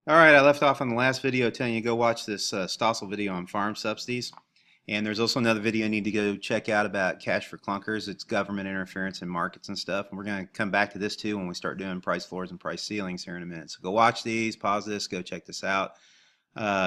All right, I left off on the last video telling you to go watch this Stossel video on farm subsidies. And there's also another video you need to go check out about cash for clunkers. It's government interference in markets and stuff. And we're going to come back to this too when we start doing price floors and price ceilings here in a minute. So go watch these, pause this, go check this out.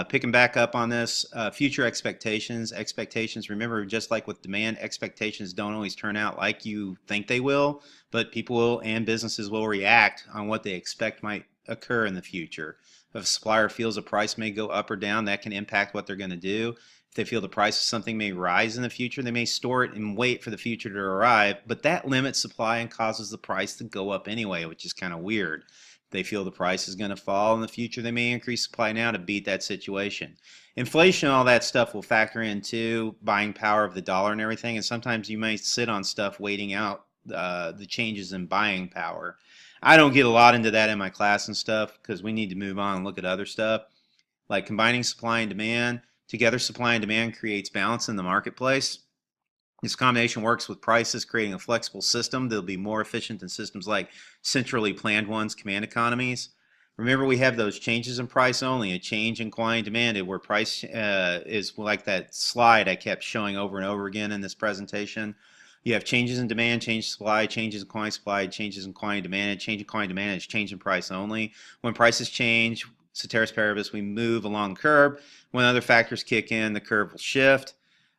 Picking back up on this, future expectations. Expectations, remember, just like with demand, expectations don't always turn out like you think they will, but people will and businesses will react on what they expect might occur in the future. If a supplier feels a price may go up or down, that can impact what they're going to do. If they feel the price of something may rise in the future, they may store it and wait for the future to arrive, but that limits supply and causes the price to go up anyway, which is kind of weird. If they feel the price is going to fall in the future, they may increase supply now to beat that situation. Inflation, all that stuff will factor into buying power of the dollar and everything, and sometimes you may sit on stuff waiting out the changes in buying power. I don't get a lot into that in my class and stuff because we need to move on and look at other stuff. Like combining supply and demand. Together, supply and demand creates balance in the marketplace. This combination works with prices, creating a flexible system that'll be more efficient than systems like centrally planned ones, command economies. Remember, we have those changes in price only, a change in quantity demanded, where price is like that slide I kept showing over and over again in this presentation. You have changes in demand, change in supply, changes in quantity supply, changes in quantity demanded, change in quantity demanded is change in price only. When prices change, ceteris paribus, we move along the curve. When other factors kick in, the curve will shift.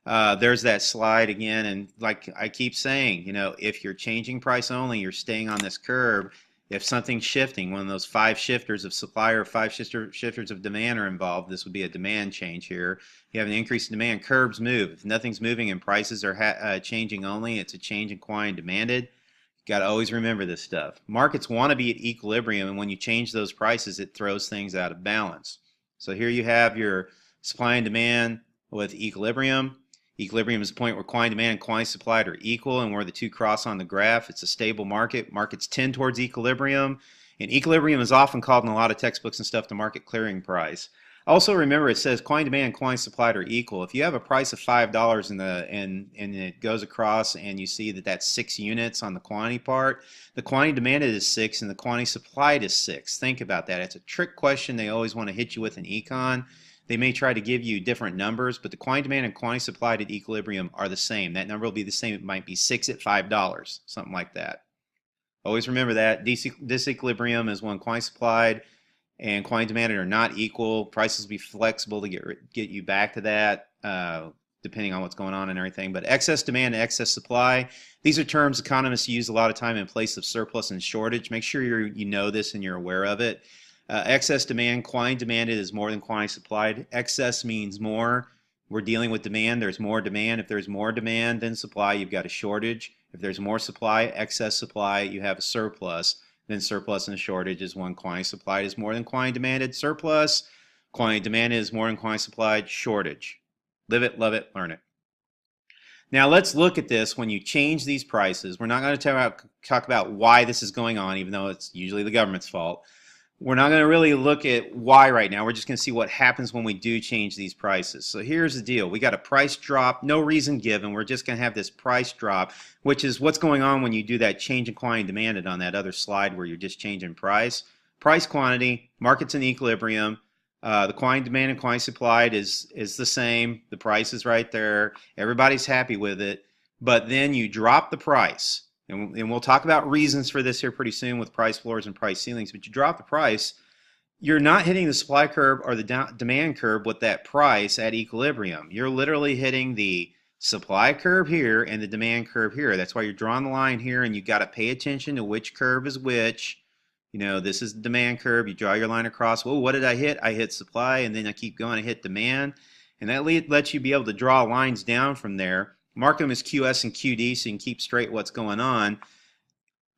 There's that slide again, and like I keep saying, if you're changing price only, you're staying on this curve. If something's shifting, one of those five shifters of supply or five shifters of demand are involved, this would be a demand change here. You have an increase in demand, curves move. If nothing's moving and prices are changing only, it's a change in quantity demanded. You got to always remember this stuff. Markets want to be at equilibrium, and when you change those prices, it throws things out of balance. So here you have your supply and demand with equilibrium. Equilibrium is a point where quantity demand and quantity supplied are equal, and where the two cross on the graph, it's a stable market. Markets tend towards equilibrium, and equilibrium is often called in a lot of textbooks and stuff the market clearing price. Also remember, it says quantity demand and quantity supplied are equal. If you have a price of $5 and it goes across and you see that that's 6 units on the quantity part, the quantity demanded is 6 and the quantity supplied is 6. Think about that. It's a trick question they always want to hit you with in econ. They may try to give you different numbers, but the quantity demand and quantity supplied at equilibrium are the same. That number will be the same. It might be 6 at $5, something like that. Always remember that. Disequilibrium is when quantity supplied and quantity demanded are not equal. Prices will be flexible to get you back to that, depending on what's going on and everything. But excess demand and excess supply, these are terms economists use a lot of time in place of surplus and shortage. Make sure you know this and you're aware of it. Excess demand, quantity demanded is more than quantity supplied. Excess means more. We're dealing with demand. There's more demand. If there's more demand than supply, you've got a shortage. If there's more supply, excess supply, you have a surplus. Then surplus and a shortage is when quantity supplied is more than quantity demanded. Surplus, quantity demanded is more than quantity supplied. Shortage. Live it, love it, learn it. Now let's look at this when you change these prices. We're not going to talk about why this is going on, even though it's usually the government's fault. We're not going to really look at why right now. We're just going to see what happens when we do change these prices. So here's the deal. We got a price drop, no reason given. We're just going to have this price drop, which is what's going on when you do that change in quantity demanded on that other slide where you're just changing price. Price quantity, market's in equilibrium. The quantity demand and quantity supplied is the same. The price is right there. Everybody's happy with it. But then you drop the price. And we'll talk about reasons for this here pretty soon with price floors and price ceilings, but you drop the price, you're not hitting the supply curve or the demand curve with that price at equilibrium. You're literally hitting the supply curve here and the demand curve here. That's why you're drawing the line here, and you've got to pay attention to which curve is which. This is the demand curve. You draw your line across. Well, what did I hit? I hit supply, and then I keep going. I hit demand, and that lets you be able to draw lines down from there. Mark them as QS and QD so you can keep straight what's going on.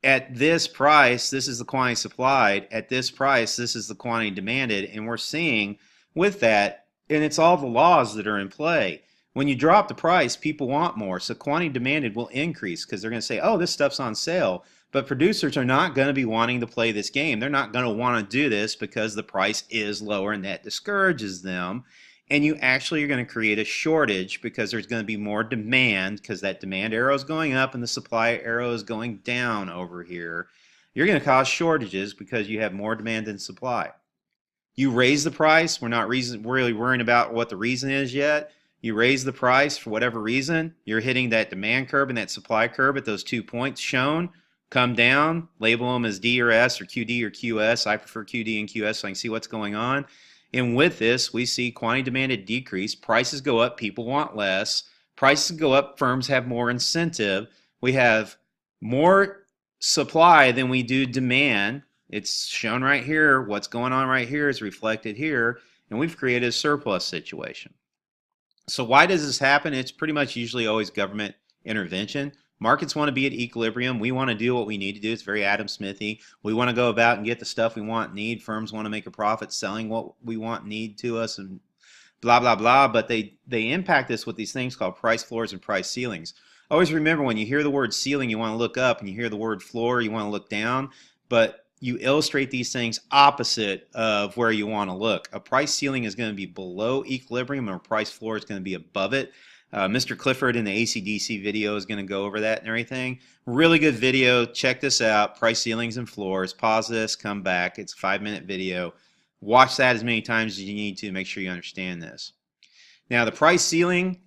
At this price, this is the quantity supplied. At this price, this is the quantity demanded. And we're seeing with that, and it's all the laws that are in play. When you drop the price, people want more. So quantity demanded will increase because they're going to say, oh, this stuff's on sale. But producers are not going to be wanting to play this game. They're not going to want to do this because the price is lower and that discourages them. And you actually are going to create a shortage because there's going to be more demand because that demand arrow is going up and the supply arrow is going down over here. You're going to cause shortages because you have more demand than supply. You raise the price. We're not really worrying about what the reason is yet. You raise the price for whatever reason. You're hitting that demand curve and that supply curve at those 2 points shown. Come down, label them as D or S or QD or QS. I prefer QD and QS so I can see what's going on. And with this, we see quantity demanded decrease. Prices go up, people want less. Prices go up, firms have more incentive. We have more supply than we do demand. It's shown right here. What's going on right here is reflected here, and we've created a surplus situation. So why does this happen? It's pretty much usually always government intervention. Markets want to be at equilibrium. We want to do what we need to do. It's very Adam Smithy. We want to go about and get the stuff we want and need. Firms want to make a profit selling what we want and need to us and blah, blah, blah. But they impact us with these things called price floors and price ceilings. Always remember, when you hear the word ceiling, you want to look up, and you hear the word floor, you want to look down. But you illustrate these things opposite of where you want to look. A price ceiling is going to be below equilibrium, and a price floor is going to be above it. Mr. Clifford in the AC/DC video is going to go over that and everything. Really good video. Check this out. Price ceilings and floors. Pause this, come back. It's a 5-minute video. Watch that as many times as you need to make sure you understand this. Now, the price ceiling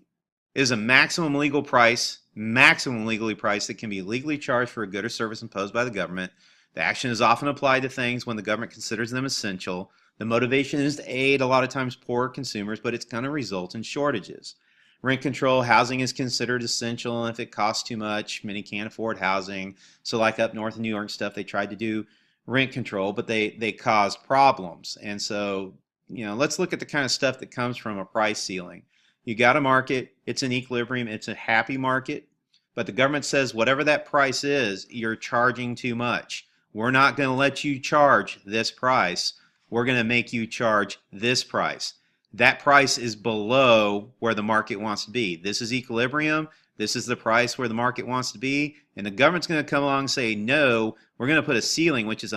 is a maximum legal price, maximum legally priced that can be legally charged for a good or service imposed by the government. The action is often applied to things when the government considers them essential. The motivation is to aid a lot of times poor consumers, but it's going to result in shortages. Rent control, housing is considered essential, and if it costs too much, many can't afford housing. So like up north in New York stuff, they tried to do rent control, but they caused problems. And so, let's look at the kind of stuff that comes from a price ceiling. You got a market, it's in equilibrium, it's a happy market, but the government says whatever that price is, you're charging too much. We're not going to let you charge this price. We're going to make you charge this price. That price is below where the market wants to be. This is equilibrium. This is the price where the market wants to be. And the government's going to come along and say, no, we're going to put a ceiling, which is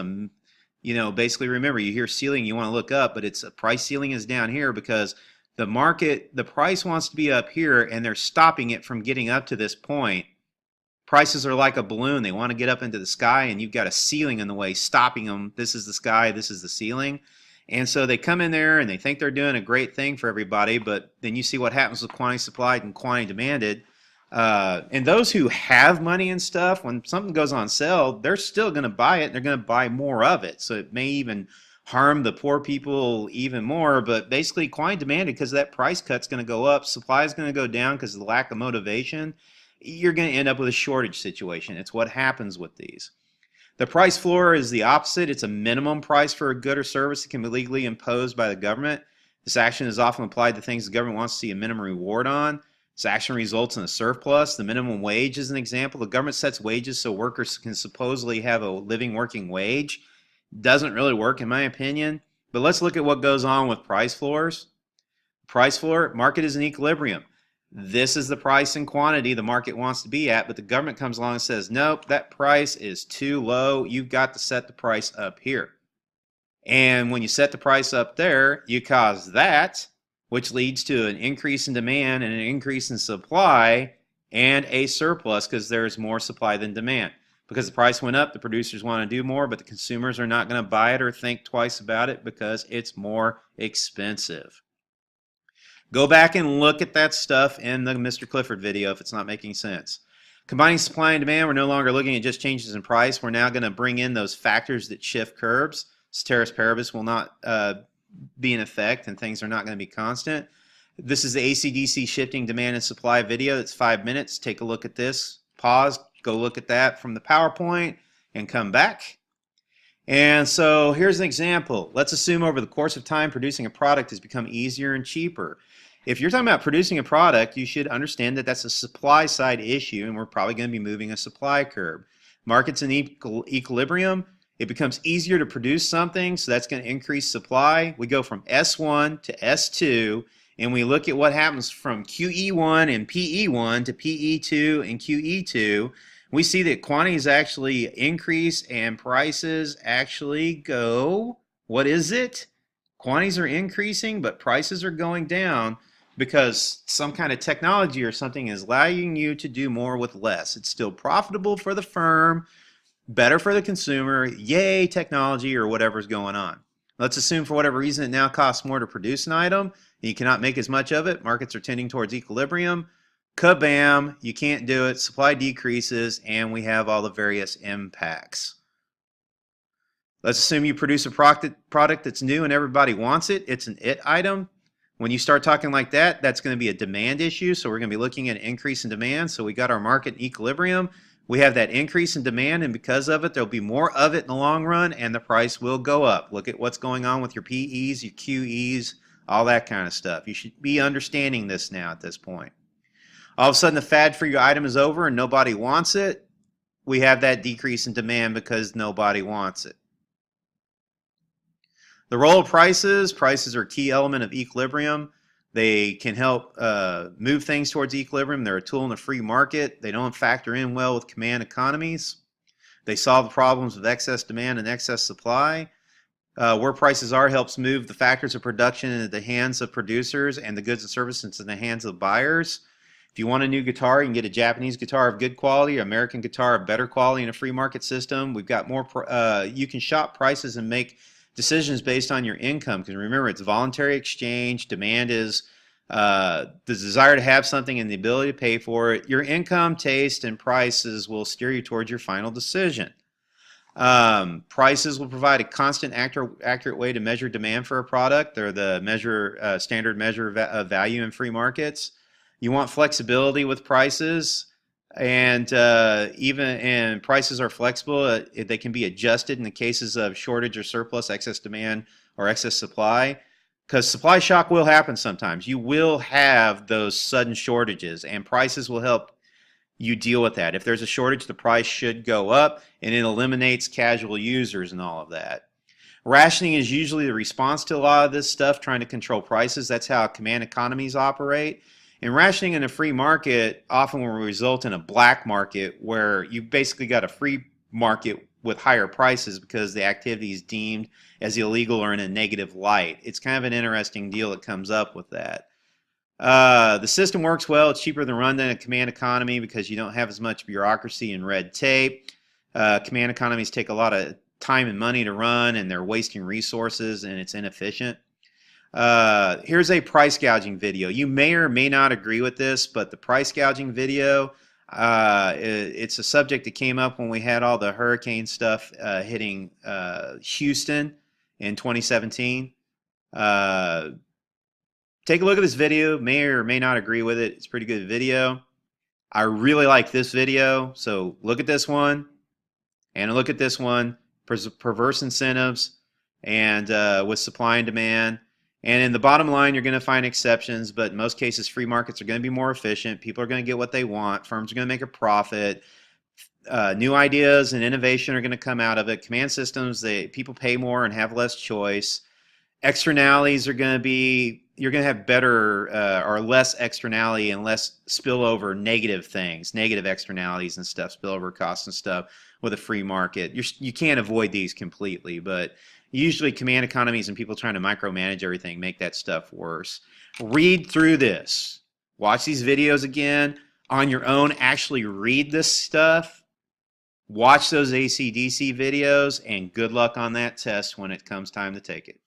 basically, remember, you hear ceiling, you want to look up, but it's a price ceiling is down here because the market, the price wants to be up here, and they're stopping it from getting up to this point. Prices are like a balloon. They want to get up into the sky, and you've got a ceiling in the way stopping them. This is the sky. This is the ceiling. And so they come in there, and they think they're doing a great thing for everybody, but then you see what happens with quantity supplied and quantity demanded. And those who have money and stuff, when something goes on sale, they're still going to buy it. And they're going to buy more of it. So it may even harm the poor people even more. But basically, quantity demanded, because that price cut's going to go up. Supply is going to go down because of the lack of motivation. You're going to end up with a shortage situation. It's what happens with these. The price floor is the opposite. It's a minimum price for a good or service that can be legally imposed by the government. This action is often applied to things the government wants to see a minimum reward on. This action results in a surplus. The minimum wage is an example. The government sets wages so workers can supposedly have a living working wage. Doesn't really work in my opinion. But let's look at what goes on with price floors. Price floor, market is in equilibrium. This is the price and quantity the market wants to be at, but the government comes along and says, nope, that price is too low. You've got to set the price up here. And when you set the price up there, you cause that, which leads to an increase in demand and an increase in supply and a surplus because there's more supply than demand. Because the price went up, the producers want to do more, but the consumers are not going to buy it or think twice about it because it's more expensive. Go back and look at that stuff in the Mr. Clifford video if it's not making sense. Combining supply and demand, we're no longer looking at just changes in price. We're now going to bring in those factors that shift curves. Ceteris paribus will not be in effect, and things are not going to be constant. This is the AC/DC shifting demand and supply video. It's 5 minutes. Take a look at this. Pause. Go look at that from the PowerPoint and come back. And so here's an example. Let's assume over the course of time producing a product has become easier and cheaper. If you're talking about producing a product, you should understand that that's a supply side issue, and we're probably going to be moving a supply curve. Market's in equilibrium. It becomes easier to produce something, so that's going to increase supply. We go from S1 to S2, and we look at what happens from QE1 and PE1 to PE2 and QE2. We see that quantities actually increase and prices actually go, what is it? Quantities are increasing, but prices are going down because some kind of technology or something is allowing you to do more with less. It's still profitable for the firm, better for the consumer, yay technology or whatever's going on. Let's assume for whatever reason it now costs more to produce an item, and you cannot make as much of it. Markets are tending towards equilibrium. Kabam, you can't do it. Supply decreases, and we have all the various impacts. Let's assume you produce a product that's new and everybody wants it. It's an it item. When you start talking like that, that's going to be a demand issue. So we're going to be looking at an increase in demand. So we got our market in equilibrium. We have that increase in demand, and because of it, there'll be more of it in the long run, and the price will go up. Look at what's going on with your PEs, your QEs, all that kind of stuff. You should be understanding this now at this point. All of a sudden, the fad for your item is over and nobody wants it. We have that decrease in demand because nobody wants it. The role of prices. Prices are a key element of equilibrium. They can help move things towards equilibrium. They're a tool in the free market. They don't factor in well with command economies. They solve the problems of excess demand and excess supply. Where prices are helps move the factors of production into the hands of producers and the goods and services into the hands of buyers. If you want a new guitar, you can get a Japanese guitar of good quality, or American guitar of better quality in a free market system. We've got more, you can shop prices and make decisions based on your income, because remember, it's voluntary exchange. Demand is the desire to have something and the ability to pay for it. Your income, taste, and prices will steer you towards your final decision. Prices will provide a constant, accurate way to measure demand for a product. They're the standard measure of value in free markets. You want flexibility with prices. And prices are flexible. They can be adjusted in the cases of shortage or surplus, excess demand, or excess supply, because supply shock will happen sometimes. You will have those sudden shortages, and prices will help you deal with that. If there's a shortage, the price should go up, and it eliminates casual users and all of that. Rationing is usually the response to a lot of this stuff, trying to control prices. That's how command economies operate. And rationing in a free market often will result in a black market, where you basically got a free market with higher prices because the activity is deemed as illegal or in a negative light. It's kind of an interesting deal that comes up with that. The system works well. It's cheaper than running a command economy because you don't have as much bureaucracy and red tape. Command economies take a lot of time and money to run, and they're wasting resources, and it's inefficient. Here's a price gouging video. You may or may not agree with this, but the price gouging video, it's a subject that came up when we had all the hurricane stuff hitting Houston in 2017. Take a look at this video. May or may not agree with it. It's a pretty good video. I really like this video, so look at this one and look at this one. Perverse incentives and with supply and demand. And in the bottom line, you're going to find exceptions, but in most cases, free markets are going to be more efficient. People are going to get what they want. Firms are going to make a profit. New ideas and innovation are going to come out of it. Command systems, people pay more and have less choice. Externalities are going to be, you're going to have better or less externality and less spillover negative things, negative externalities and stuff, spillover costs and stuff with a free market. You can't avoid these completely, but usually command economies and people trying to micromanage everything make that stuff worse. Read through this. Watch these videos again on your own. Actually read this stuff. Watch those AC/DC videos, and good luck on that test when it comes time to take it.